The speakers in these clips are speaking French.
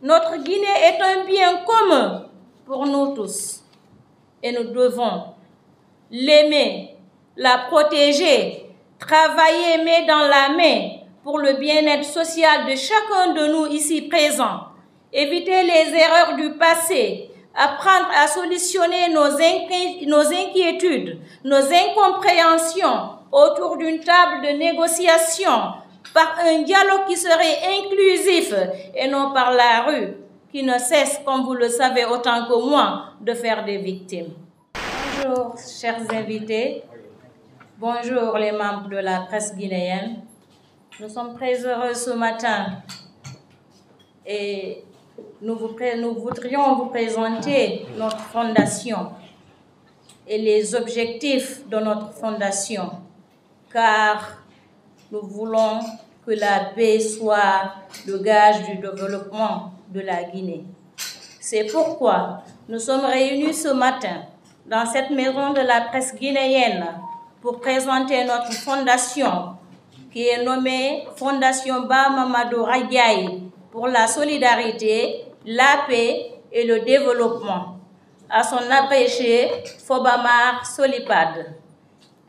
Notre Guinée est un bien commun pour nous tous et nous devons l'aimer, la protéger, travailler main dans la main pour le bien-être social de chacun de nous ici présents, éviter les erreurs du passé, apprendre à solutionner nos inquiétudes, nos incompréhensions autour d'une table de négociation par un dialogue qui serait inclusif et non par la rue, qui ne cesse, comme vous le savez autant que moi, de faire des victimes. Bonjour, chers invités. Bonjour, les membres de la presse guinéenne. Nous sommes très heureux ce matin et nous voudrions vous présenter notre fondation et les objectifs de notre fondation, car nous voulons que la paix soit le gage du développement de la Guinée. C'est pourquoi nous sommes réunis ce matin dans cette maison de la presse guinéenne pour présenter notre fondation qui est nommée Fondation Ba Mamadou Radiaye pour la solidarité, la paix et le développement, à son abrégé Fobamar Solipad.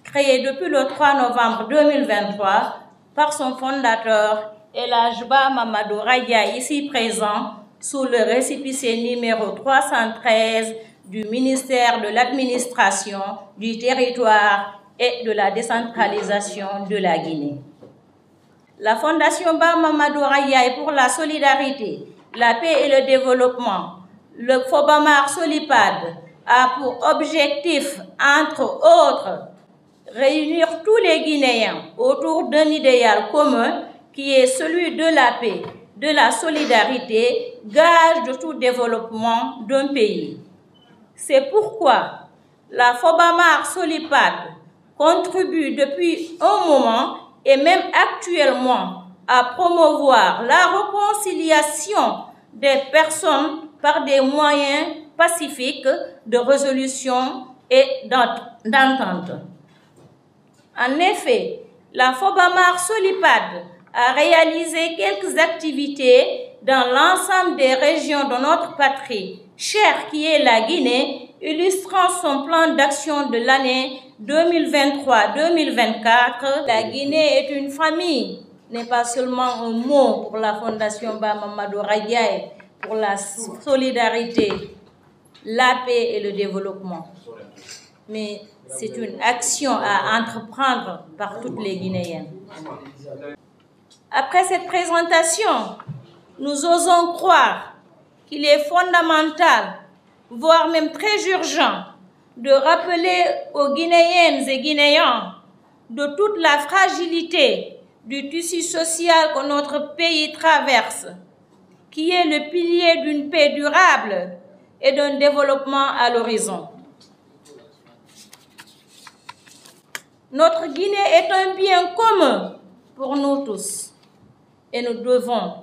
Créée depuis le 3 novembre 2023 par son fondateur El Hadj Ba Mamadou Radiaye, ici présent, sous le récépissé numéro 313 du ministère de l'Administration, du Territoire et de la décentralisation de la Guinée. La Fondation Ba Mamadou Radiaye pour la solidarité, la paix et le développement, le Fobamar Solipad, a pour objectif, entre autres, réunir tous les Guinéens autour d'un idéal commun qui est celui de la paix, de la solidarité, gage de tout développement d'un pays. C'est pourquoi la Fobamar Solipad contribue depuis un moment et même actuellement à promouvoir la réconciliation des personnes par des moyens pacifiques de résolution et d'entente. En effet, la Fobamar Solipad a réalisé quelques activités dans l'ensemble des régions de notre patrie, chère qui est la Guinée, illustrant son plan d'action de l'année 2023-2024. La Guinée est une famille, n'est pas seulement un mot pour la Fondation Ba Mamadou Radiaye, pour la solidarité, la paix et le développement. Mais c'est une action à entreprendre par toutes les Guinéennes. Après cette présentation, nous osons croire qu'il est fondamental, voire même très urgent, de rappeler aux Guinéennes et Guinéens de toute la fragilité du tissu social que notre pays traverse, qui est le pilier d'une paix durable et d'un développement à l'horizon. Notre Guinée est un bien commun pour nous tous et nous devons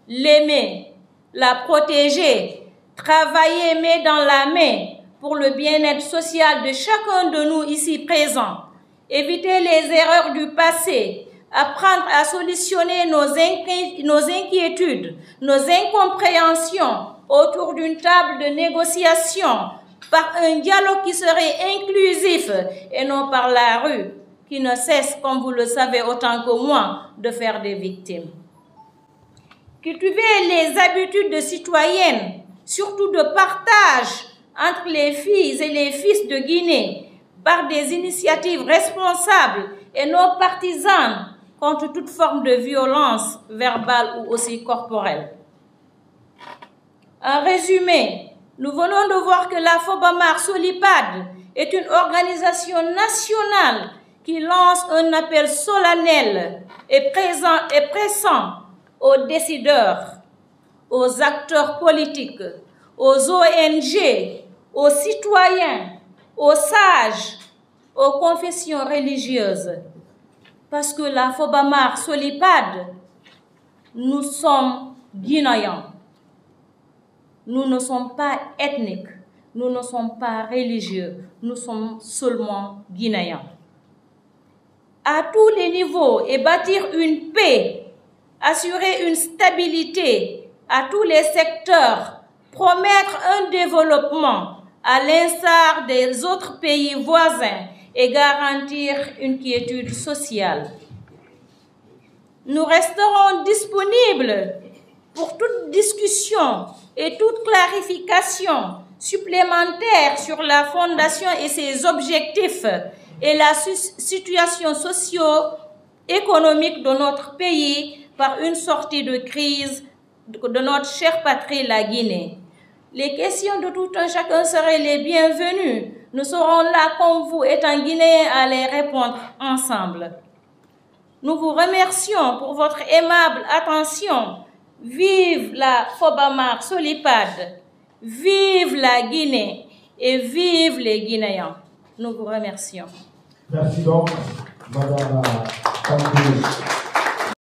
l'aimer, la protéger, travailler main dans la main pour le bien-être social de chacun de nous ici présents, éviter les erreurs du passé, apprendre à solutionner nos inquiétudes, nos incompréhensions autour d'une table de négociation par un dialogue qui serait inclusif et non par la rue, qui ne cesse, comme vous le savez autant que moi, de faire des victimes. Cultiver les habitudes de citoyennes, surtout de partage entre les filles et les fils de Guinée, par des initiatives responsables et non partisanes contre toute forme de violence verbale ou aussi corporelle. En résumé, nous venons de voir que la Fobamar Solipad est une organisation nationale qui lance un appel solennel et pressant aux décideurs, aux acteurs politiques, aux ONG, aux citoyens, aux sages, aux confessions religieuses. Parce que la Fobamar Solipad, nous sommes Guinéens. Nous ne sommes pas ethniques, nous ne sommes pas religieux, nous sommes seulement Guinéens. À tous les niveaux et bâtir une paix, assurer une stabilité à tous les secteurs, promettre un développement à l'instar des autres pays voisins et garantir une quiétude sociale. Nous resterons disponibles pour toute discussion et toute clarification supplémentaire sur la Fondation et ses objectifs et la situation socio-économique de notre pays par une sortie de crise de notre chère patrie, la Guinée. Les questions de tout un chacun seraient les bienvenues. Nous serons là comme vous, étant Guinéens, à les répondre ensemble. Nous vous remercions pour votre aimable attention. Vive la Fobamar Solipad, vive la Guinée et vive les Guinéens. Nous vous remercions. Merci donc, Madame Kandé.